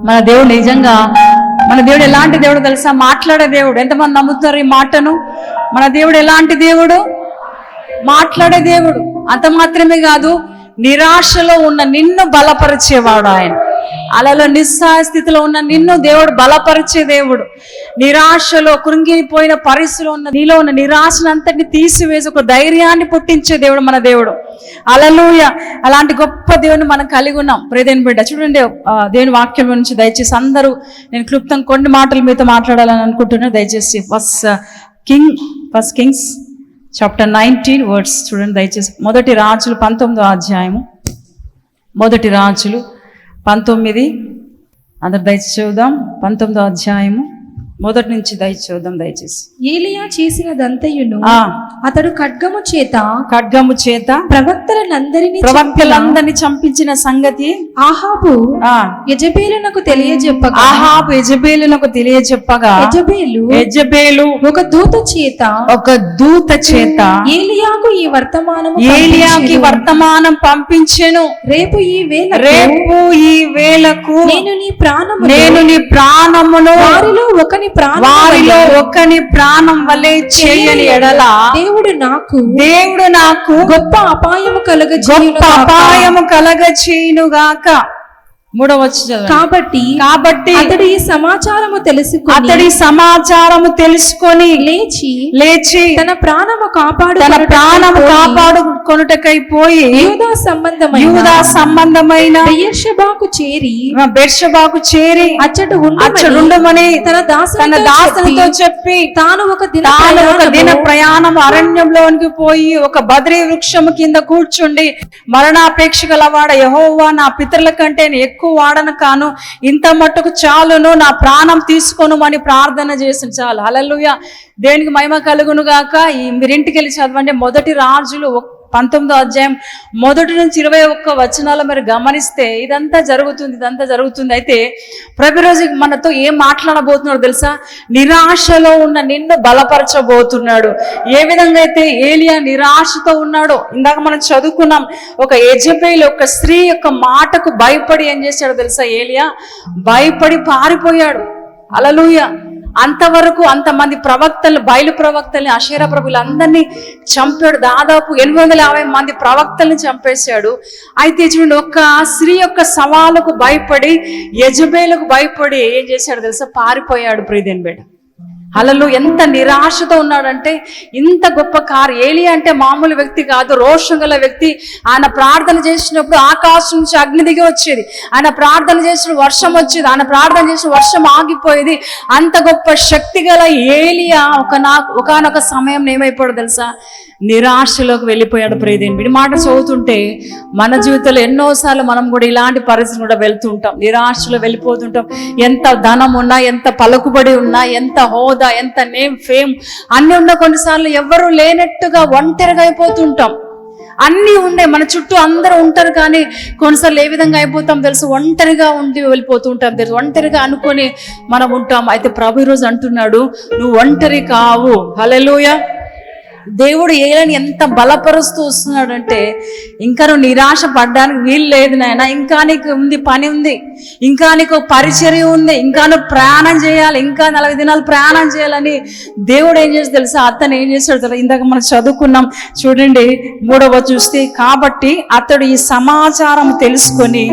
మన దేవుడు నిజంగా, మన దేవుడు ఎలాంటి దేవుడు తెలుసా? మాట్లాడే దేవుడు. ఎంతమంది నమ్ముతున్నారు ఈ మాటను? మన దేవుడు ఎలాంటి దేవుడు? మాట్లాడే దేవుడు. అంత మాత్రమే కాదు, నిరాశలో ఉన్న నిన్ను బలపరిచేవాడు ఆయన. అలలో నిస్సహాయ స్థితిలో ఉన్న నిన్ను దేవుడు బలపరిచే దేవుడు. నిరాశలో కృంగిపోయిన పరిస్థితిలో ఉన్న నీలో ఉన్న నిరాశను అంతటిని తీసివేసి ఒక ధైర్యాన్ని పుట్టించే దేవుడు మన దేవుడు. హల్లెలూయా. అలాంటి గొప్ప దేవుని మనం కలిగి ఉన్నాం. ప్రియదేవుని బిడ్డ, చూడండి దేవుని వాక్యం నుంచి దయచేసి అందరూ, నేను క్లుప్తంగా కొన్ని మాటలు మీతో మాట్లాడాలని అనుకుంటున్నాను. దయచేసి ఫస్ట్ కింగ్స్ చాప్టర్ 19 వర్డ్స్ చూడండి దయచేసి. మొదటి రాజులు 19వ అధ్యాయము. మొదటి రాజులు 19, అందరు దయచేసి చూద్దాం. 19వ అధ్యాయము మొదటి నుంచి చూద్దాం దయచేసి. ఏలియా చేసినదంతయును అతడు ఖడ్గము చేత ప్రవక్తలందరినీ చంపించిన సంగతి ఆహాబు యెజబేలునకు తెలియజెప్పగా యెజబేలు ఒక దూత చేత ఏలియాకు ఈ వర్తమానం పంపించెను. రేపు ఈ వేళకు నేను నీ ప్రాణమును వారిలో ఒకని ప్రాణం వలె చేయని ఎడల దేవుడు నాకు గొప్ప అపాయము కలగచేయునుగాక. మూడవ కాబట్టి అతడు ఈ సమాచారము తెలుసుకొని లేచి తన ప్రాణము కాపాడుకొనుటకై పోయి యూదా సంబంధమైన బెర్షెబాకు చేరి అచ్చడుండమని తన దాసునితో చెప్పి తాను ఒక దిన ప్రయాణం అరణ్యంలోనికి పోయి ఒక బద్రీ వృక్షము కింద కూర్చుండి, మరణాపేక్ష గలవాడ యెహోవా, నా పితరుల కంటే ఎక్కువ వాడను కాను, ఇంత మట్టుకు చాలును, నా ప్రాణం తీసుకోను అని ప్రార్థన చేసిన చాలు. హల్లెలూయా. దేనికి మహిమ కలుగును గాక. మీరు ఇంటికి వెళ్ళి చదవండి. మొదటి రాజులు 19వ అధ్యాయం 1 నుంచి 21 వచనాలు మీరు గమనిస్తే ఇదంతా జరుగుతుంది. అయితే ప్రతిరోజు మనతో ఏం మాట్లాడబోతున్నాడు తెలుసా? నిరాశలో ఉన్న నిన్ను బలపరచబోతున్నాడు. ఏ విధంగా అయితే ఏలియా నిరాశతో ఉన్నాడో ఇందాక మనం చదువుకున్నాం. ఒక యెజబేలు, ఒక స్త్రీ యొక్క మాటకు భయపడి ఏం చేశాడో తెలుసా? ఏలియా భయపడి పారిపోయాడు. హల్లెలూయా. అంతవరకు అంతమంది ప్రవక్తలు, బయలు ప్రవక్తల్ని, అషేరా ప్రభులు అందరినీ చంపాడు. దాదాపు 850 మంది ప్రవక్తల్ని చంపేశాడు. అయితే చూడండి, ఒక స్త్రీ యొక్క సవాలుకు భయపడి, యెజబేలుకు భయపడి ఏం చేశాడు తెలుసా? పారిపోయాడు. ప్రియదేవుని బిడ్డ, హల్లెలూయా. ఎంత నిరాశతో ఉన్నాడంటే, ఇంత గొప్ప ఏలియా అంటే మామూలు వ్యక్తి కాదు, రోషం గల వ్యక్తి. ఆయన ప్రార్థన చేసినప్పుడు ఆకాశం నుంచి అగ్ని దిగి వచ్చేది, ఆయన ప్రార్థన చేసిన వర్షం వచ్చేది, ఆయన ప్రార్థన చేసిన వర్షం ఆగిపోయేది. అంత గొప్ప శక్తి గల ఏలియా ఒకనొక సమయం ఏమైపోయాడు తెలుసా? నిరాశలోకి వెళ్ళిపోయాడు. ప్రియదేవుని మాట చదువుతుంటే మన జీవితంలో ఎన్నోసార్లు మనం కూడా ఇలాంటి పరిస్థితులు కూడా వెళ్తూ ఉంటాం, నిరాశలో వెళ్ళిపోతుంటాం. ఎంత ధనం ఉన్నా, ఎంత పలుకుబడి ఉన్నా, ఎంత హోదా, ఎంత నేమ్, ఫేమ్ అన్ని ఉన్నా కొన్నిసార్లు ఎవరు లేనట్టుగా ఒంటరిగా అయిపోతుంటాం. అన్నీ ఉండే మన చుట్టూ అందరూ ఉంటారు, కానీ కొన్నిసార్లు ఏ విధంగా అయిపోతాం తెలుసు? ఒంటరిగా ఉండి వెళ్ళిపోతూ ఉంటాం తెలుసు, ఒంటరిగా అనుకొని మనం ఉంటాం. అయితే ప్రభు ఈరోజు అంటున్నాడు, నువ్వు ఒంటరి కావు. హల్లెలూయా. దేవుడు ఏలియాని ఎంత బలపరుస్తూ వస్తున్నాడంటే, ఇంకా నువ్వు నిరాశ పడ్డానికి వీలు లేదు నాయన, ఇంకా నీకు పని ఉంది, ఇంకా నీకు పరిచర్య ఉంది, ఇంకా నువ్వు ప్రయాణం చేయాలి, ఇంకా 40 దినాలు ప్రయాణం చేయాలని దేవుడు ఏం చేసి తెలుసా? అతను ఏం చేశాడు తెలుసా? ఇందాక మనం చదువుకున్నాం చూడండి, 3వ చూస్తే, కాబట్టి అతడు ఈ సమాచారం తెలుసుకొని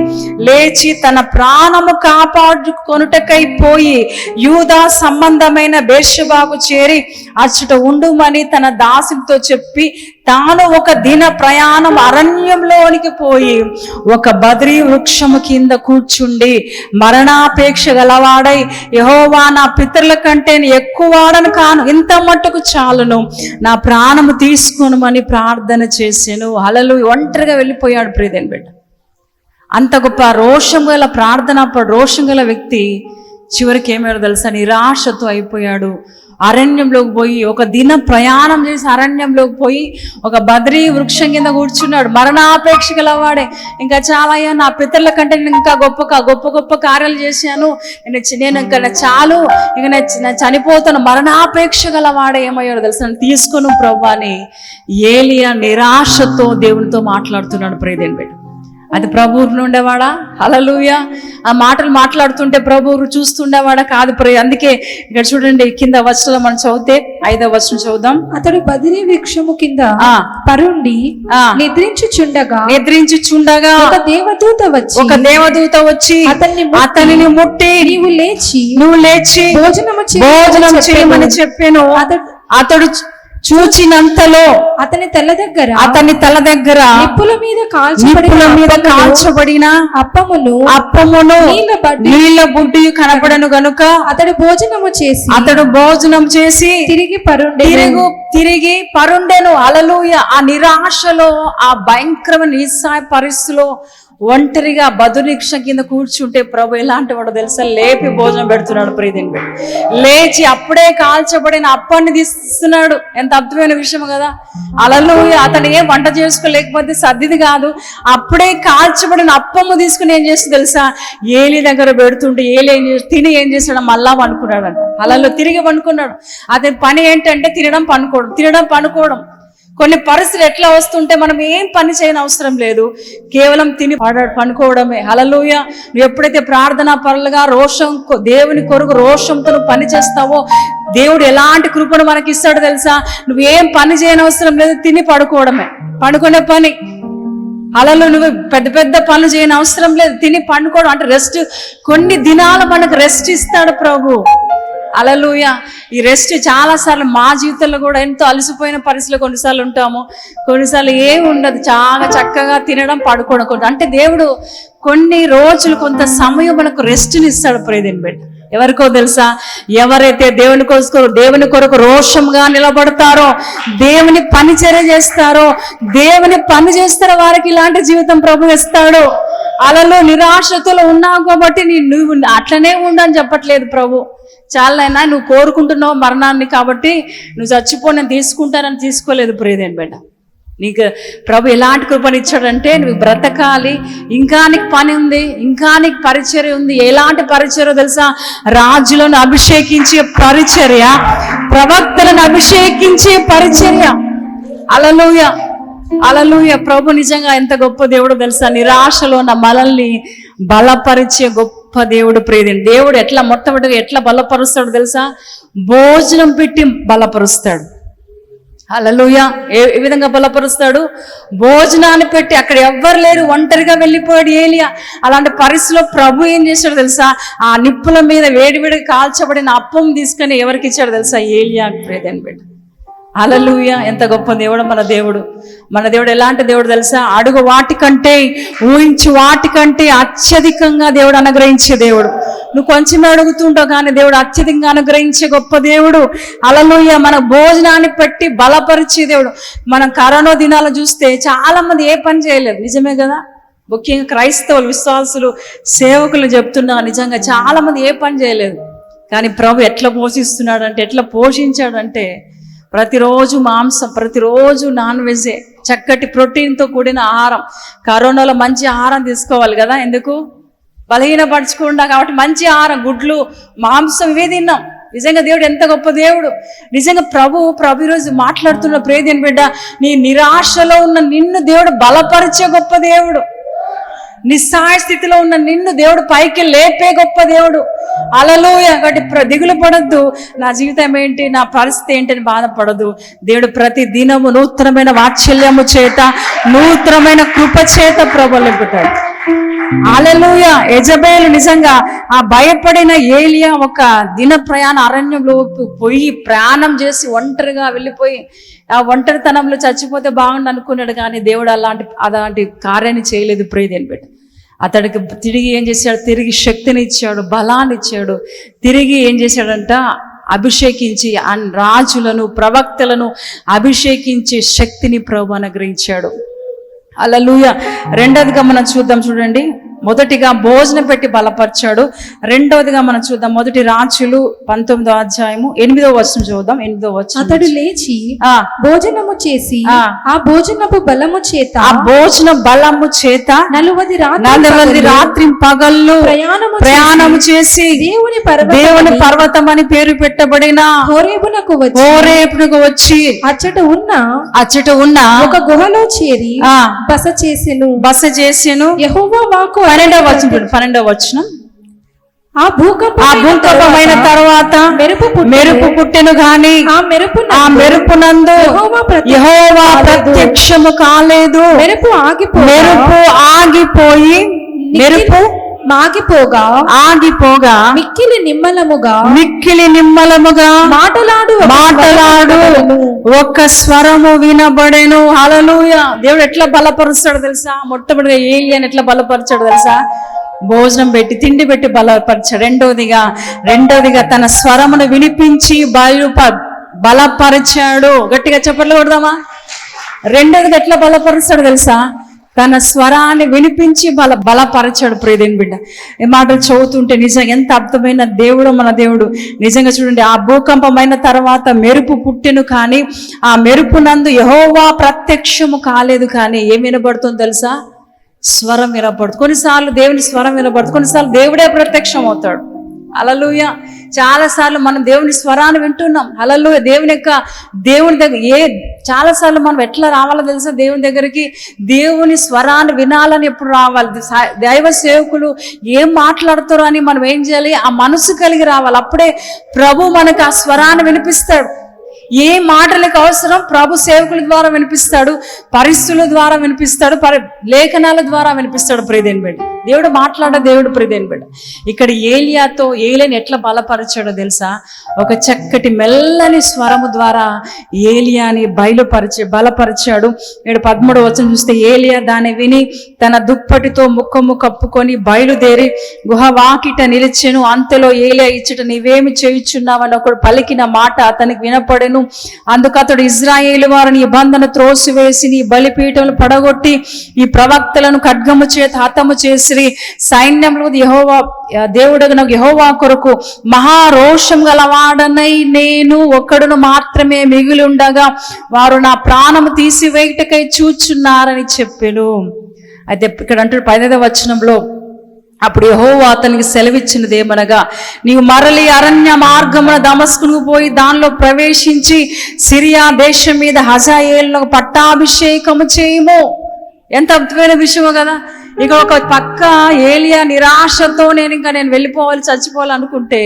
లేచి తన ప్రాణము కాపాడుకొనుటకై పోయి యూదా సంబంధమైన బెర్షెబాకు చేరి అచ్చట ఉండుమని తన దాసునితో చెప్పి తాను ఒక దిన ప్రయాణం అరణ్యంలోనికి పోయి ఒక బద్రీ వృక్షము కింద కూర్చుండి, మరణాపేక్ష గలవాడై యెహోవా, నా పితరుల కంటే ఎక్కువ వాడను కాను, ఇంత మట్టుకు చాలును, నా ప్రాణము తీసుకొనుమని ప్రార్థన చేశాను. హల్లెలూయా. ఒంటరిగా వెళ్ళిపోయాడు. ప్రియదేవుని బిడ్డ, అంత గొప్ప రోషం గల ప్రార్థన, రోషం గల వ్యక్తి చివరికి ఏమయ్యాడో తెలుసా? నిరాశతో అయిపోయాడు. అరణ్యంలోకి పోయి ఒక దిన ప్రయాణం చేసి అరణ్యంలోకి పోయి ఒక బద్రీ వృక్షం కింద కూర్చున్నాడు. మరణాపేక్ష గలవాడే, ఇంకా చాలా అయ్యా, నా పితరుల కంటే నేను ఇంకా గొప్ప కార్యాలు చేశాను, నేను ఇంకా చాలు, ఇక నేను చనిపోతాను, మరణాపేక్ష గలవాడే ఏమయ్యాడు తెలుసా? తీసుకుని ప్రభు అని ఏలియా నిరాశతో దేవునితో మాట్లాడుతున్నాడు. ప్రియదేవుని బిడ్డ, అది ప్రభు ఊరిలో ఉండేవాడా? హల్లెలూయా. ఆ మాటలు మాట్లాడుతుంటే ప్రభు ఊరు చూస్తుండేవాడా? కాదు. అందుకే ఇక్కడ చూడండి, కింద వచనం మనం చదివితే 5వ వచనం చదువుదాం. అతడు బదిరీ వృక్షము కింద పరుండి నిద్రించుచుండగా ఒక దేవదూత వచ్చి అతనిని ముట్టి నువ్వు లేచి భోజనము చేయమని చెప్పాను. అతడు చూచినంతలో అతని తల దగ్గర నిప్పుల మీద కాల్చబడిన అప్పమును నీళ్ల బుడ్డి కనపడను గనుక అతడు భోజనం చేసి తిరిగి పరుండెను. హల్లెలూయా. ఆ నిరాశలో, ఆ భయంకరమైన నిస్సహాయ పరిస్థితిలో ఒంటరిగా బదురీక్ష కింద కూర్చుంటే ప్రభు ఎలాంటి వాడు తెలుసా? లేపి భోజనం పెడుతున్నాడు. ప్రియదిని లేచి అప్పుడే కాల్చబడిన అప్పాన్ని తీస్తున్నాడు. ఎంత అద్భుతమైన విషయం కదా. హల్లెలూయా. అతను ఏం వంట చేసుకోలేకపోతే సర్దిది కాదు, అప్పుడే కాల్చబడిన అప్పము తీసుకుని ఏం చేస్తుంది తెలుసా? ఏలి దగ్గర పెడుతుంటే ఏలి తిని ఏం చేశాడు? మళ్ళా పండుకున్నాడంట. అలా తిరిగి పండుకున్నాడు. అతని పని ఏంటంటే తినడం పండుకోవడం. కొన్ని పరిస్థితులు ఎట్లా వస్తుంటే మనం ఏం పని చేయని అవసరం లేదు, కేవలం తిని పనుకోవడమే. హల్లెలూయా. నువ్వు ఎప్పుడైతే ప్రార్థనా పరులుగా దేవుని కొరకు రోషంతో నువ్వు పని చేస్తావో దేవుడు ఎలాంటి కృపను మనకి ఇస్తాడో తెలుసా? నువ్వేం పని చేయని అవసరం లేదు, తిని పడుకోవడమే. పడుకునే పని. హల్లెలూయా. నువ్వు పెద్ద పనులు చేయని అవసరం లేదు, తిని పండుకోవడం. అంటే రెస్ట్. కొన్ని దినాలు మనకు రెస్ట్ ఇస్తాడు ప్రభు. హల్లెలూయా. ఈ రెస్ట్ చాలాసార్లు మా జీవితంలో కూడా ఎంతో అలసిపోయిన పరిస్థితులు కొన్నిసార్లు ఉంటాము, కొన్నిసార్లు ఏమి ఉండదు, చాలా చక్కగా తినడం పడుకోవడం. అంటే దేవుడు కొన్ని రోజులు కొంత సమయం మనకు రెస్ట్ని ఇస్తాడు. ప్రియదిని బిడ్డ, ఎవరికో తెలుసా? ఎవరైతే దేవుని కొరకు రోషంగా నిలబడతారో, దేవుని పరిచర్య చేస్తారో, వారికి ఇలాంటి జీవితం ప్రభు ఇస్తాడు. అలలో నిరాశతో ఉన్నావు కాబట్టి నువ్వు అట్లనే ఉండని చెప్పట్లేదు ప్రభు. చాలైనా నువ్వు కోరుకుంటున్నావు మరణాన్ని కాబట్టి నువ్వు చచ్చిపో, నేను తీసుకుంటానని తీసుకోలేదు. ప్రియదేని బిడ్డ, నీకు ప్రభు ఎలాంటి కృపను ఇచ్చాడంటే నువ్వు బ్రతకాలి, ఇంకా నీకు పని ఉంది, ఇంకా నీకు పరిచర్య ఉంది. ఎలాంటి పరిచర్య తెలుసా? రాజులను అభిషేకించే పరిచర్య, ప్రవక్తలను అభిషేకించే పరిచర్య. హల్లెలూయా. హల్లెలూయా. ప్రభు నిజంగా ఎంత గొప్ప దేవుడు తెలుసా? నిరాశలో ఉన్న మనల్ని బలపరిచే గొప్ప దేవుడు. ప్రియదేని దేవుడు మొట్టమొదటిగా ఎట్లా బలపరుస్తాడు తెలుసా? భోజనం పెట్టి బలపరుస్తాడు. హల్లెలూయా. ఏ విధంగా బలపరుస్తాడు? భోజనాన్ని పెట్టి. అక్కడ ఎవ్వరు లేరు, ఒంటరిగా వెళ్ళిపోయాడు ఏలియా. అలాంటి పరిస్థితిలో ప్రభు ఏం చేశాడు తెలుసా? ఆ నిప్పుల మీద వేడివేడిగా కాల్చబడిన అప్పం తీసుకొని ఎవరికి ఇచ్చాడు తెలుసా? ఏలియా. ప్రియదేని బిడ్డ, హల్లెలూయా. ఎంత గొప్ప దేవుడు మన దేవుడు. ఎలాంటి దేవుడు తెలుసా? అడుగు వాటికంటే, ఊహించు వాటికంటే అత్యధికంగా దేవుడు అనుగ్రహించే దేవుడు. నువ్వు కొంచెమే అడుగుతుంటావు కానీ దేవుడు అత్యధికంగా అనుగ్రహించే గొప్ప దేవుడు. హల్లెలూయా. మన భోజనాన్ని పెట్టి బలపరిచే దేవుడు. మనం కరోనా దినాలు చూస్తే చాలా మంది ఏ పని చేయలేదు, నిజమే కదా? ముఖ్యంగా క్రైస్తవులు, విశ్వాసులు, సేవకులు చెప్తున్నా, నిజంగా చాలా మంది ఏ పని చేయలేదు. కానీ ప్రభు ఎట్లా పోషిస్తున్నాడంటే, ఎట్లా పోషించాడంటే, ప్రతిరోజు మాంసం, ప్రతిరోజు నాన్ వెజే, చక్కటి ప్రోటీన్తో కూడిన ఆహారం. కరోనాలో మంచి ఆహారం తీసుకోవాలి కదా, ఎందుకు? బలహీనపరచకుండా. కాబట్టి మంచి ఆహారం, గుడ్లు, మాంసం ఇవే తిన్నాం. నిజంగా దేవుడు ఎంత గొప్ప దేవుడు. నిజంగా ప్రభు ఈరోజు మాట్లాడుతున్న ప్రియదేని బిడ్డ, నీ నిరాశలో ఉన్న నిన్ను దేవుడు బలపరిచే గొప్ప దేవుడు. నిస్సహాయ స్థితిలో ఉన్న నిన్ను దేవుడు పైకి లేపే గొప్ప దేవుడు. హల్లెలూయా. కాబట్టి దిగులు పడద్దు, నా జీవితం ఏంటి, నా పరిస్థితి ఏంటి అని బాధపడదు. దేవుడు ప్రతి దినము నూతనమైన వాత్సల్యము చేత, నూతనమైన కృప చేత ప్రభు లేపుతాడు. హల్లెలూయా. యెజబేలు నిజంగా ఆ భయపడిన ఏలియా ఒక దిన ప్రయాణ అరణ్యంలో పోయి ప్రాణం చేసి ఒంటరిగా వెళ్ళిపోయి ఆ ఒంటరితనంలో చచ్చిపోతే బాగుండు అనుకున్నాడు. కానీ దేవుడు అలాంటి కార్యాన్ని చేయలేదు. ప్రియదేని బిడ్డ, అతడికి తిరిగి ఏం చేశాడు? తిరిగి శక్తిని ఇచ్చాడు, బలాన్ని ఇచ్చాడు. తిరిగి ఏం చేశాడంట? అభిషేకించి రాజులను, ప్రవక్తలను అభిషేకించే శక్తిని ప్రభు అనుగ్రహించాడు. హల్లెలూయా. రెండోదిగా మనం చూద్దాం. చూడండి, మొదటిగా భోజనం పెట్టి బలపరిచాడు. రెండవదిగా మనం చూద్దాం, మొదటి రాజులు 19వ అధ్యాయము 8వ వచనం చూద్దాం. 8వ వచనం, అతడు లేచి భోజనము చేసి ఆ భోజనపు బలము చేత నలువది రాత్రి పగళ్ళు ప్రయాణము చేసి దేవుని పర్వతం అని పేరు పెట్టబడిన హోరేబునకు వచ్చి అచ్చట ఉన్న ఒక గుహలో చేరి బస చేసెను. యెహోవా వాక్కు 12వ వచనం, ఆ భూకంపమైన తర్వాత మెరుపు పుట్టెను గాని ఆ మెరుపునందు యెహోవా ప్రత్యక్షము కాలేదు. మెరుపు ఆగిపోయి ఆగిపోగా మిక్కిలి నిమ్మలముగా మాటలాడు ఒక్క స్వరము వినబడెను. హల్లెలూయా. దేవుడు ఎట్లా బలపరుస్తాడు తెలుసా? మొట్టమొదటిగా ఏలియాని ఎట్లా బలపరిచాడు తెలుసా? భోజనం పెట్టి తిండి పెట్టి బలపరిచాడు. రెండవదిగా తన స్వరమును వినిపించి బలపరిచాడు. గట్టిగా చెప్పట్లు కొడదామా? రెండవదిగా ఎట్లా బలపరుస్తాడు తెలుసా? తన స్వరాన్ని వినిపించి బలపరచాడు. ప్రియదేని బిడ్డ, ఈ మాటలు చదువుతుంటే నిజంగా ఎంత అర్థమైన దేవుడు మన దేవుడు. నిజంగా చూడండి, ఆ భూకంపమైన తర్వాత మెరుపు పుట్టెను కానీ ఆ మెరుపునందు యెహోవా ప్రత్యక్షము కాలేదు. కానీ ఏం వినబడుతుందో తెలుసా? స్వరం వినబడుతుంది. కొన్నిసార్లు దేవుని స్వరం వినబడుతుంది, కొన్నిసార్లు దేవుడే ప్రత్యక్షం అవుతాడు. హల్లెలూయా. చాలా సార్లు మనం దేవుని స్వరాన్ని వింటున్నాం. హల్లెలూయా. దేవుని దగ్గర చాలా సార్లు మనం ఎట్లా రావాలో తెలుసా? దేవుని దగ్గరికి దేవుని స్వరాన్ని వినాలని ఎప్పుడు రావాలి? దైవ సేవకులు ఏం మాట్లాడతారో అని మనం ఏం చేయాలి? ఆ మనసు కలిగి రావాలి. అప్పుడే ప్రభు మనకు ఆ స్వరాన్ని వినిపిస్తాడు. ఏ మాటలకు అవసరం ప్రభు సేవకుల ద్వారా వినిపిస్తాడు, పరిస్థితుల ద్వారా వినిపిస్తాడు, లేఖనాల ద్వారా వినిపిస్తాడు. ప్రియదేని బిడ్డ, దేవుడు మాట్లాడే దేవుడు. ప్రియదేని బిడ్డ, ఇక్కడ ఏలియాని ఎట్లా బలపరిచాడో తెలుసా? ఒక చక్కటి మెల్లని స్వరము ద్వారా ఏలియాని బలపరిచాడు. 13వ వచనం చూస్తే, ఏలియా దాన్ని విని తన దుప్పటితో ముఖము కప్పుకొని బయలుదేరి గుహవాకిట నిలిచెను. అంతలో ఏలియా ఇచ్చట నీవేమి చేయుచున్నావని ఒకడు పలికిన మాట అతనికి వినపడెను. అందుకు అతడు ఇశ్రాయేలు వారిని నిబంధన త్రోసివేసి నీ బలిపీఠములు పడగొట్టి ఈ ప్రవక్తలను ఖడ్గము చేత హతము చేసి సైన్యంలో దేవుడగు యెహోవా కొరకు మహారోషం గలవాడనై నేను ఒక్కడును మాత్రమే మిగిలి ఉండగా వారు నా ప్రాణము తీసివేయుటకై చూచున్నారని చెప్పెను. అయితే ఇక్కడ అంటాడు 15వ వచనంలో, అప్పుడు యెహోవా అతనికి సెలవిచ్చినది ఏమనగా, నీవు మరలి అరణ్య మార్గమున దమస్కును పోయి దానిలో ప్రవేశించి సిరియా దేశం మీద హజాయేలునకు పట్టాభిషేకము చేయుము. ఎంత అద్భుతమైన విషయమో కదా. ఇక ఒక పక్క ఏలియా నిరాశతో నేను వెళ్ళిపోవాలి, చచ్చిపోవాలనుకుంటే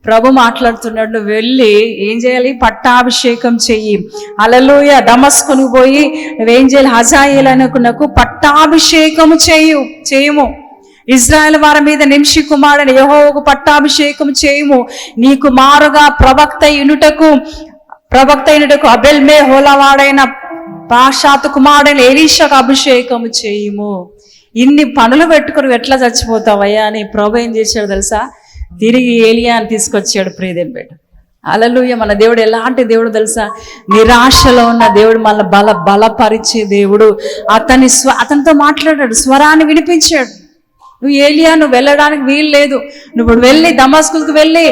ప్రభు మాట్లాడుతున్నాడు, నువ్వు వెళ్ళి ఏం చేయాలి? పట్టాభిషేకం చెయ్యి. హల్లెలూయా. దమస్కును పోయి నువ్వేం చేయాలి? హజాయేలునకు పట్టాభిషేకము చేయుము. ఇశ్రాయేలు వారి మీద నింషి కుమారుడైన యెహోవాకు పట్టాభిషేకం చేయుము. నీకు మారుగా ప్రవక్త అయినటకు అబెల్మే హోలవాడైన పాషాతు కుమారుడైన ఎలీషాకు అభిషేకము చేయుము. ఇన్ని పనులు పెట్టుకుని ఎట్లా చచ్చిపోతావయ్యా అని ప్రభు ఏం చేశాడు తెలుసా? తిరిగి ఏలియాని తీసుకొచ్చాడు. ప్రియదేని బిడ్డ, హల్లెలూయా. మన దేవుడు ఎలాంటి దేవుడు తెలుసా? నిరాశలో ఉన్న దేవుడు మన బలపరిచే దేవుడు. అతనితో మాట్లాడాడు, స్వరాన్ని వినిపించాడు. నువ్వు వెళ్ళడానికి వీలు లేదు, నువ్వు వెళ్ళి దమస్కుకు వెళ్ళి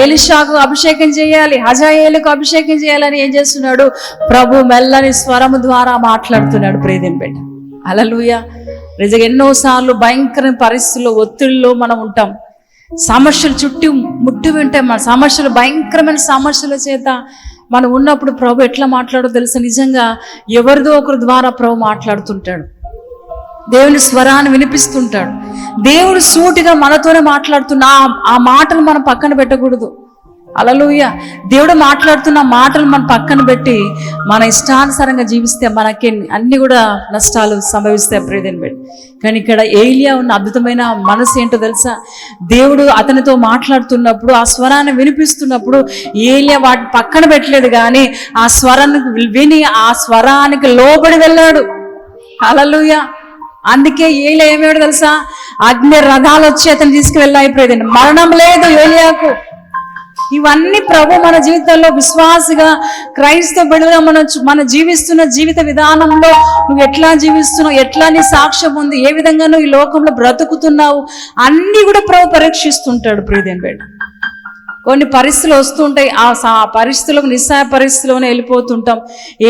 ఎలీషాకు అభిషేకం చేయాలి, హజాయేలుకు అభిషేకం చేయాలని ఏం చేస్తున్నాడు? ప్రభు మెల్లని స్వరము ద్వారా మాట్లాడుతున్నాడు. ప్రియదేని బిడ్డ, హల్లెలూయా. నిజంగా ఎన్నోసార్లు భయంకరమైన పరిస్థితుల్లో, ఒత్తిడిలో మనం ఉంటాం. సమస్యలు ముట్టి ఉంటాయి. మన సమస్యలు భయంకరమైన సమస్యల చేత మనం ఉన్నప్పుడు ప్రభు ఎట్లా మాట్లాడో తెలుసా? నిజంగా ఎవరిదో ఒకరి ద్వారా ప్రభు మాట్లాడుతుంటాడు. దేవుని స్వరాన్ని వినిపిస్తుంటాడు. దేవుడు సూటిగా మనతోనే మాట్లాడుతున్న ఆ మాటలు మనం పక్కన పెట్టకూడదు. హల్లెలూయా. దేవుడు మాట్లాడుతున్న మాటలు మనం పక్కన పెట్టి మన ఇష్టానుసారంగా జీవిస్తే మనకి అన్ని కూడా నష్టాలు సంభవిస్తాయి. ప్రియదేని బిడ్డ, కానీ ఇక్కడ ఏలియా ఉన్న అద్భుతమైన మనసు ఏంటో తెలుసా? దేవుడు అతనితో మాట్లాడుతున్నప్పుడు, ఆ స్వరాన్ని వినిపిస్తున్నప్పుడు ఏలియా వాటి పక్కన పెట్టలేదు, కానీ ఆ స్వరాన్ని విని ఆ స్వరానికి లోబడి వెళ్ళాడు. హల్లెలూయా. అందుకే ఏలియా ఏమేడు తెలుసా? అగ్ని రథాలు వచ్చి అతను తీసుకువెళ్ళాయి. ప్రియదేని, మరణం లేదు ఏలియాకు. ఇవన్నీ ప్రభు మన జీవితంలో విశ్వాసగా క్రైస్తవ బిడ్డలుగా మన జీవిస్తున్న జీవిత విధానంలో నువ్వు ఎట్లా జీవిస్తున్నావు, ఎట్లా నీ సాక్ష్యం ఉంది, ఏ విధంగా నువ్వు ఈ లోకంలో బ్రతుకుతున్నావు అన్నీ కూడా ప్రభు పరీక్షిస్తుంటాడు. ప్రియదేని బిడ్డ, కొన్ని పరిస్థితులు వస్తుంటాయి, ఆ పరిస్థితులకు నిస్సహాయ పరిస్థితిలోనే వెళ్ళిపోతుంటాం,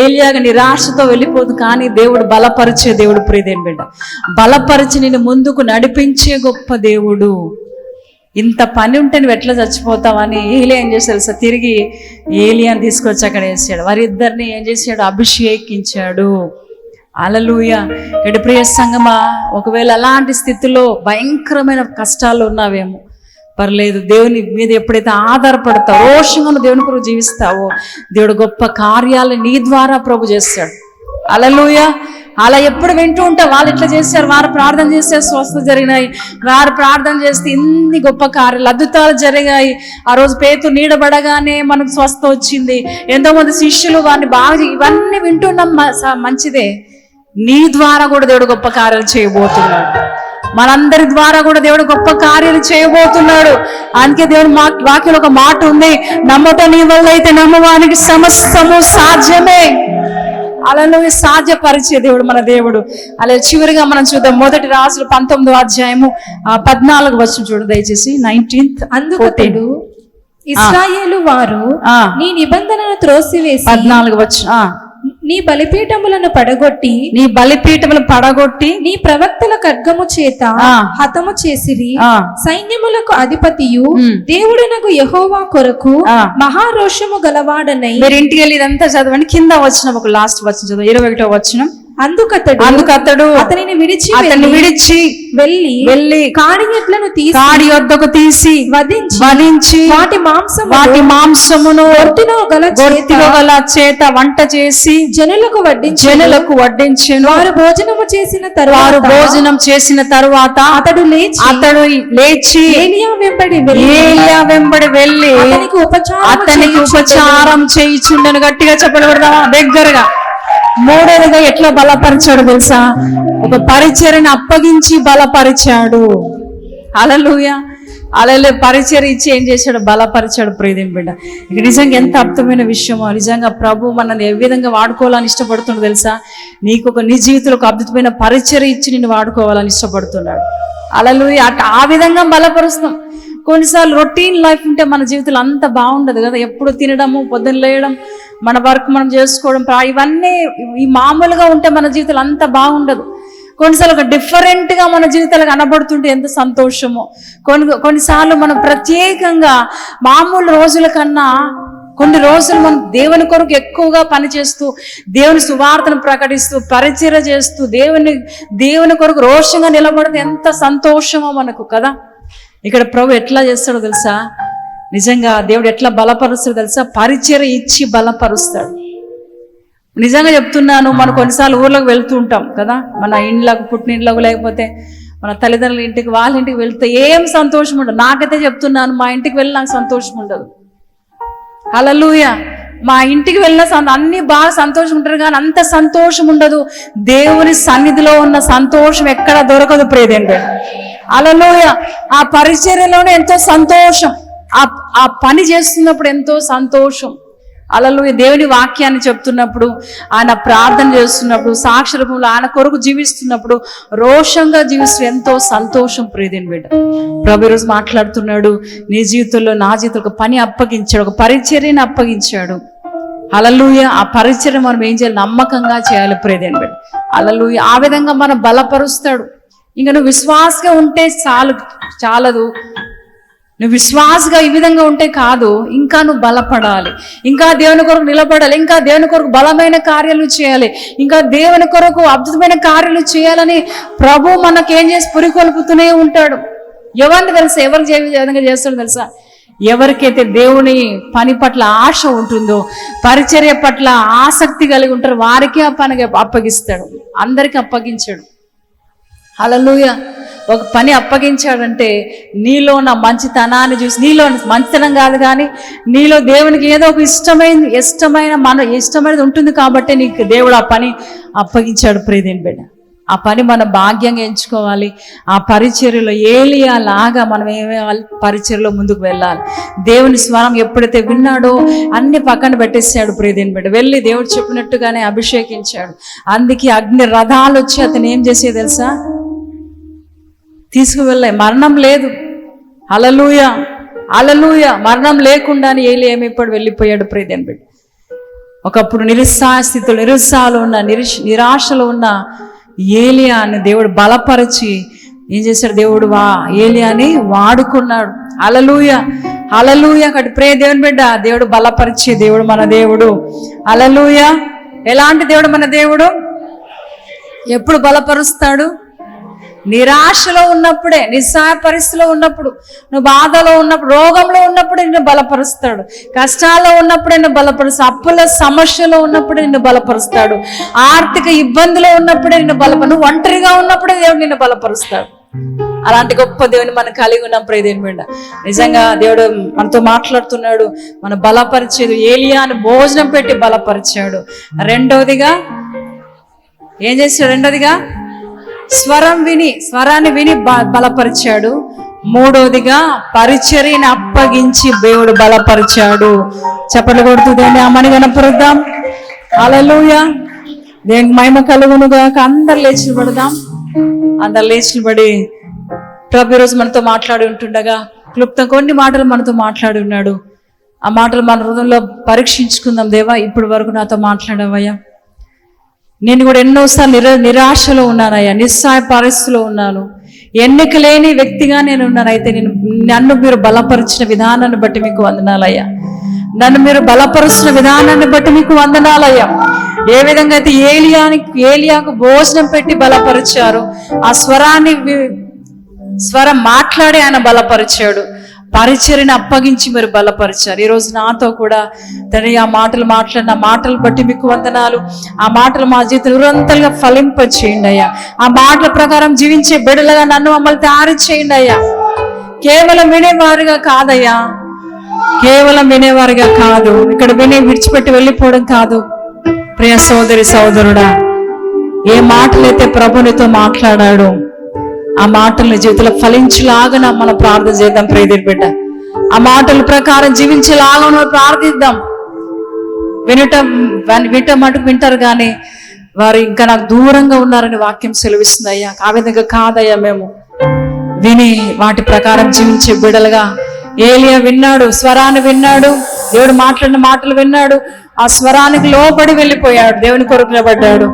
ఏలియాగా నిరాశతో వెళ్ళిపోదు. కానీ దేవుడు బలపరిచే దేవుడు. ప్రియదేని బిడ్డ, బలపరిచి నేను ముందుకు నడిపించే గొప్ప దేవుడు. ఇంత పని ఉంటే నువ్వు ఎట్లా చచ్చిపోతావని ఏలియా ఏం చేశాడు తెలుసా, తిరిగి ఏలియాని తీసుకొచ్చి అక్కడ వేసాడు. వారిద్దరిని ఏం చేశాడు, అభిషేకించాడు. హల్లెలూయా. ఇక్కడ ప్రియ సంగమా, ఒకవేళ అలాంటి స్థితిలో భయంకరమైన కష్టాలు ఉన్నావేమో, పర్లేదు, దేవుని మీద ఎప్పుడైతే ఆధారపడతావో, రోషంగా దేవుని కొరకు జీవిస్తావో, దేవుడు గొప్ప కార్యాలు నీ ద్వారా ప్రభు చేస్తాడు. హల్లెలూయా. అలా ఎప్పుడు వింటూ ఉంటావు, వాళ్ళు ఇట్లా చేశారు, వారు ప్రార్థన చేస్తే స్వస్థత జరిగినాయి, వారు ప్రార్థన చేస్తే ఇన్ని గొప్ప కార్యాలు అద్భుతాలు జరిగాయి, ఆ రోజు పేతురు నీడబడగానే మనకు స్వస్థ వచ్చింది, ఎంతో మంది శిష్యులు వారిని బాగా, ఇవన్నీ వింటున్నాం, మంచిదే. నీ ద్వారా కూడా దేవుడు గొప్ప కార్యాలు చేయబోతున్నాడు. మనందరి ద్వారా కూడా దేవుడు గొప్ప కార్యాలు చేయబోతున్నాడు. అందుకే దేవుడు వాక్యంలో ఒక మాట ఉంది, నమ్మట నీ వల్ల అయితే నమ్మవానికి సమస్తము సాధ్యమే. అలా సాధ్యపరిచే దేవుడు మన దేవుడు. అలా చివరిగా మనం చూద్దాం, 1 రాజులు 19వ అధ్యాయము 14 వచనం చూడు దయచేసి. 19th. అందుకతడు ఇశ్రాయేలు వారు నీ నిబంధనను త్రోసివేసి 14 వచనం, నీ బలిపీఠములను పడగొట్టి నీ ప్రవక్తల ఖడ్గము చేత హతము చేసిరి. సైన్యములకు అధిపతియు దేవుడనగు యెహోవా కొరకు మహారోషము గలవాడనై. మీరు ఇంటికి వెళ్ళి ఇదంతా చదవండి. కింద వచ్చిన ఒక లాస్ట్ వచ్చిన చదువు, 21వ వచనం. అందుకతడు అతనిని విడిచి వెళ్ళి కాడి యొద్దకు తీసి వధించి వాటి మాంసమును గొర్తిలో గల చేత వంట చేసి జనులకు వడ్డించెను. వారు భోజనం చేసిన తరువాత అతడు లేచి ఏలియా వెంబడి వెళ్ళి అతనికి ఉపచారం చేయుచుండెను. గట్టిగా చెప్పబడదామా దగ్గరగా. మూడవదిగా ఎట్లా బలపరిచాడు తెలుసా, ఒక పరిచర్యను అప్పగించి బలపరిచాడు. హల్లెలూయా. అలా పరిచర్య ఇచ్చి ఏం చేశాడు, బలపరిచాడు. ప్రియదేని బిడ్డ, ఇక నిజంగా ఎంత అర్థమైన విషయమో. నిజంగా ప్రభు మనల్ని ఏ విధంగా వాడుకోవాలని ఇష్టపడుతుండో తెలుసా, నీకు నీ జీవితంలో ఒక అద్భుతమైన పరిచర్య ఇచ్చి నిన్ను వాడుకోవాలని ఇష్టపడుతున్నాడు. హల్లెలూయా. ఆ విధంగా బలపరుస్తాం. కొన్నిసార్లు రొటీన్ లైఫ్ ఉంటే మన జీవితంలో అంత బాగుండదు కదా, ఎప్పుడు తినడము, పొద్దున్న లేయడం, మన వర్క్ మనం చేసుకోవడం, ఇవన్నీ ఈ మామూలుగా ఉంటే మన జీవితంలో అంత బాగుండదు. కొన్నిసార్లు ఒక డిఫరెంట్గా మన జీవితాలు కనబడుతుంటే ఎంత సంతోషమో. కొన్నిసార్లు మనం ప్రత్యేకంగా మామూలు రోజుల కన్నా కొన్ని రోజులు మనం దేవుని కొరకు ఎక్కువగా పనిచేస్తూ, దేవుని సువార్తను ప్రకటిస్తూ, పరిచర్య చేస్తూ, దేవుని కొరకు రోషంగా నిలబడితే ఎంత సంతోషమో మనకు కదా. ఇక్కడ ప్రభు ఎట్లా చేస్తాడో తెలుసా, నిజంగా దేవుడు ఎట్లా బలపరుస్తాడో తెలుసా, పరిచర్య ఇచ్చి బలపరుస్తాడు. నిజంగా చెప్తున్నాను, మనం కొన్నిసార్లు ఊర్లోకి వెళ్తూ ఉంటాం కదా, మన ఇండ్లకు, పుట్టినిండ్లకు, లేకపోతే మన తల్లిదండ్రుల ఇంటికి, వాళ్ళ ఇంటికి వెళ్తే ఏం సంతోషం ఉండదు. నాకైతే చెప్తున్నాను, మా ఇంటికి వెళ్ళి నాకు సంతోషం ఉండదు. హల్లెలూయా. మా ఇంటికి వెళ్ళిన అన్ని బాగా సంతోషం ఉంటారు, కానీ అంత సంతోషం ఉండదు. దేవుని సన్నిధిలో ఉన్న సంతోషం ఎక్కడ దొరకదు. ప్రియదేని హల్లెలూయా. ఆ పరిచర్యలోనే ఎంతో సంతోషం, ఆ పని చేస్తున్నప్పుడు ఎంతో సంతోషం. హల్లెలూయా. దేవుని వాక్యాన్ని చెప్తున్నప్పుడు, ఆయన ప్రార్థన చేస్తున్నప్పుడు, సాక్షి రూపంలో ఆయన కొరకు జీవిస్తున్నప్పుడు, రోషంగా జీవిస్తూ ఎంతో సంతోషం. ప్రియదేని బిడ్డ, ప్రభు ఈరోజు మాట్లాడుతున్నాడు, నీ జీవితంలో నా జీవితంలో ఒక పని అప్పగించాడు, ఒక పరిచర్యను అప్పగించాడు. హల్లెలూయా. ఆ పరిచర్య మనం ఏం చేయాలి, నమ్మకంగా చేయాలి. ప్రియదేని బిడ్డ, హల్లెలూయా. ఆ విధంగా మనం బలపరుస్తాడు. ఇంకా నువ్వు విశ్వాసంగా ఉంటే చాలదు. నువ్వు విశ్వాసగా ఈ విధంగా ఉంటే కాదు, ఇంకా నువ్వు బలపడాలి, ఇంకా దేవుని కొరకు నిలబడాలి, ఇంకా దేవుని కొరకు బలమైన కార్యాలు చేయాలి, ఇంకా దేవుని కొరకు అద్భుతమైన కార్యాలు చేయాలని ప్రభు మనకేం చేసి పురికొల్పుతూనే ఉంటాడు. ఎవరిని తెలుసా, ఎవరికి ఏ విధంగా చేస్తాడో తెలుసా, ఎవరికైతే దేవుని పని పట్ల ఆశ ఉంటుందో, పరిచర్య పట్ల ఆసక్తి కలిగి ఉంటారో వారికే ఆ పని అప్పగిస్తాడు, అందరికీ అప్పగించాడు. హల్లెలూయా. ఒక పని అప్పగించాడంటే నీలో నా మంచితనాన్ని చూసి, నీలో మంచితనం కాదు కానీ నీలో దేవునికి ఏదో ఒక ఇష్టమైనది ఉంటుంది కాబట్టి నీకు దేవుడు ఆ పని అప్పగించాడు. ప్రియదేని బిడ్డ, ఆ పని మనం భాగ్యంగా ఎంచుకోవాలి. ఆ పరిచర్యలో ఏలియా లాగా మనం ఏమేయాలి, పరిచర్యలో ముందుకు వెళ్ళాలి. దేవుని స్వరం ఎప్పుడైతే విన్నాడో అన్ని పక్కన పెట్టేశాడు. ప్రియదేని బిడ్డ వెళ్ళి దేవుడు చెప్పినట్టుగానే అభిషేకించాడు. అందుకే అగ్ని రథాలు వచ్చి అతను ఏం చేసే తెలుసా, తీసుకువెళ్ళాయి. మరణం లేదు. హల్లెలూయా, హల్లెలూయా. మరణం లేకుండానే ఏలియా ఏమైపోయాడు, వెళ్ళిపోయాడు. ప్రియదేని బిడ్డ ఒకప్పుడు నిరుత్సాహ స్థితిలో, నిరుత్సాహంలో ఉన్న, నిరాశలో ఉన్న ఏలియాని దేవుడు బలపరిచి ఏం చేశాడు, దేవుడు ఏలియాని వాడుకున్నాడు. హల్లెలూయా, హల్లెలూయా. అక్కడ ప్రే దేవుని బిడ్డ, దేవుడు బలపరిచే దేవుడు మన దేవుడు. హల్లెలూయా. ఎలాంటి దేవుడు మన దేవుడు? ఎప్పుడు బలపరుస్తాడు? నిరాశలో ఉన్నప్పుడే, నిస్సహాయ పరిస్థితిలో ఉన్నప్పుడు, నువ్వు బాధలో ఉన్నప్పుడు, రోగంలో ఉన్నప్పుడే నిన్ను బలపరుస్తాడు. కష్టాల్లో ఉన్నప్పుడే నిన్ను బలపరుస్తాడు. అప్పుల సమస్యలో ఉన్నప్పుడే నిన్ను బలపరుస్తాడు. ఆర్థిక ఇబ్బందిలో ఉన్నప్పుడే నిన్ను నువ్వు ఒంటరిగా ఉన్నప్పుడే దేవుడు నిన్ను బలపరుస్తాడు. అలాంటి గొప్ప దేవుని మనం కలిగి ఉన్నాం. ప్రియదేని బిడ్డ నిజంగా దేవుడు మనతో మాట్లాడుతున్నాడు. మన బలపరిచేది ఏలియాను భోజనం పెట్టి బలపరిచాడు. రెండవదిగా ఏం చేశాడు? రెండవదిగా స్వరాన్ని విని బలపరిచాడు. మూడవదిగా పరిచర్యని అప్పగించి దేవుడు బలపరిచాడు. చప్పట్లు కొడుతూ దేవుని అమ్మని కనపరుద్దాం. హల్లెలూయా. దేవునికి మహిమ కలుగునుగాక. అందరు లేచి నిలబడదాం. అందరు లేచి నిలబడి ప్రభు ఈరోజు మనతో మాట్లాడి ఉంటుండగా క్లుప్తం కొన్ని మాటలు మనతో మాట్లాడి ఉన్నాడు. ఆ మాటలు మన హృదయంలో పరీక్షించుకుందాం. దేవా, ఇప్పటి వరకు నాతో మాట్లాడావయ్యా. నేను కూడా ఎన్నోసార్లు నిరాశలో ఉన్నానయ్యా, నిస్సహాయ పరిస్థితిలో ఉన్నాను, ఎన్నిక లేని వ్యక్తిగా నేను ఉన్నాను. అయితే నన్ను మీరు బలపరిచిన విధానాన్ని బట్టి మీకు వందనాలయ్యా. నన్ను మీరు బలపరుచిన విధానాన్ని బట్టి మీకు వందనాలయ్యా. ఏ విధంగా అయితే ఏలియాకు భోజనం పెట్టి బలపరిచారు, ఆ స్వరం మాట్లాడి ఆయన బలపరిచాడు. పరిచర్యని అప్పగించి మీరు బలపరిచారు. ఈరోజు నాతో కూడా తండ్రి ఆ మాటలు మాట్లాడిన మాటలు బట్టి మీకు వందనాలు. ఆ మాటలు మా జీవితం నిరంతరంగా ఫలింప చేయండి అయ్యా. ఆ మాటల ప్రకారం జీవించే బిడ్డలుగా నన్ను మమ్మల్ని తయారు చేయండి అయ్యా. కేవలం వినేవారుగా కాదయ్యా, కేవలం వినేవారుగా కాదు, ఇక్కడ విని విడిచిపెట్టి వెళ్ళిపోవడం కాదు. ప్రియ సోదరి సోదరుడా, ఏ మాటలైతే ప్రభునితో మాట్లాడాడో ఆ మాటల్ని జీవితంలో ఫలించేలాగా మనం ప్రార్థన చేద్దాం. ప్రియదేని బిడ్డ ఆ మాటల ప్రకారం జీవించేలాగా మనం ప్రార్థిద్దాం. వినటం మటుకు వింటారు కానీ వారు ఇంకా నాకు దూరంగా ఉన్నారని వాక్యం సెలవిస్తుంది అయ్యా. ఆ విధంగా కాదయ్యా, మేము విని వాటి ప్రకారం జీవించే బిడ్డలుగా. ఏలియా విన్నాడు, స్వరాన్ని విన్నాడు, దేవుడు మాట్లాడిన మాటలు విన్నాడు, ఆ స్వరానికి లోబడి వెళ్ళిపోయాడు, దేవుని కొరకు నిలబడ్డాడు.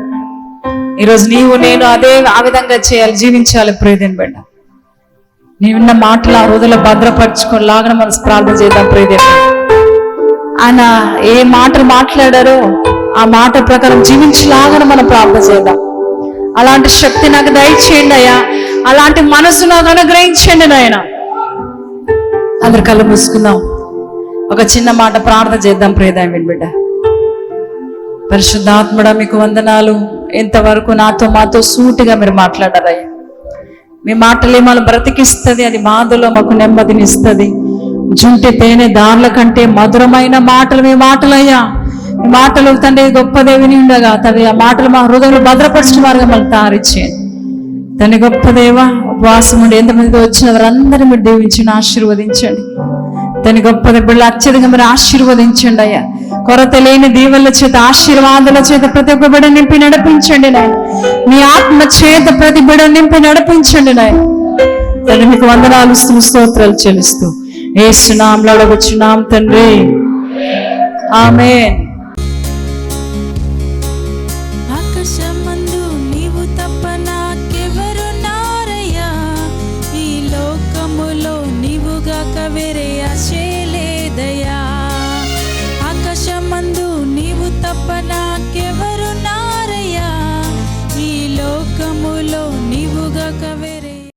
ఈరోజు నీవు నేను ఆ విధంగా చేయాలి, జీవించాలి. ప్రియదేని బిడ్డ నీవు విన్న మాటలు ఆ రోజుల్లో భద్రపరచుకోలాగా మనం ప్రార్థన చేద్దాం. ప్రియదేని ఆయన ఏ మాటలు మాట్లాడారో ఆ మాట ప్రకారం జీవించలాగా మనం ప్రార్థన చేద్దాం. అలాంటి శక్తి నాకు దయచేయండి అయ్యా, అలాంటి మనసు నాకు అనుగ్రహించండి నాయన. అందరు కళ్ళు మూసుకుందాం. ఒక చిన్న మాట ప్రార్థన చేద్దాం. ప్రియదేని బిడ్డ పరిశుద్ధాత్ముడా, మీకు వందనాలు. ఇంతవరకు మాతో సూటిగా మీరు మాట్లాడారయ్యా. మీ మాటలే మనం బ్రతికిస్తుంది, అది మాదులో మాకు నెమ్మదినిస్తుంది. జుంటి తేనె దారుల కంటే మధురమైన మాటలు మీ మాటలయ్యా. మీ మాటలు తండ్రి గొప్ప దేవిని ఉండగా తండ్రి ఆ మాటలు మా హృదయంలో భద్రపరిచిన వారుగా మళ్ళీ తారిచ్చేయండి. తండ్రి గొప్ప దేవ, ఉపవాసం ఉండి ఎంతమంది వచ్చిన వారందరూ మీరు దీవించండి, ఆశీర్వదించండి. తన గొప్ప బిడ్డలు అత్యధికంగా మీరు ఆశీర్వదించండి అయ్యా. కొరత లేని దీవెనల చేత, ఆశీర్వాదాల చేత ప్రతి ఒక్క బిడ్డ నింపి నడిపించండి నాయన. మీ ఆత్మ చేత ప్రతి బిడ్డ నింపి నడిపించండి నాయన. తండ్రి మీకు వందనాలు, స్తోత్రాలు చెల్లిస్తూ యేసు నామములో అడుగుచున్నాం తండ్రి, ఆమేన్. ఆకాశమందు నీవు తప్ప నాకెవరున్నారయ్యా, ఈ లోకములో నీవుగాక వేరే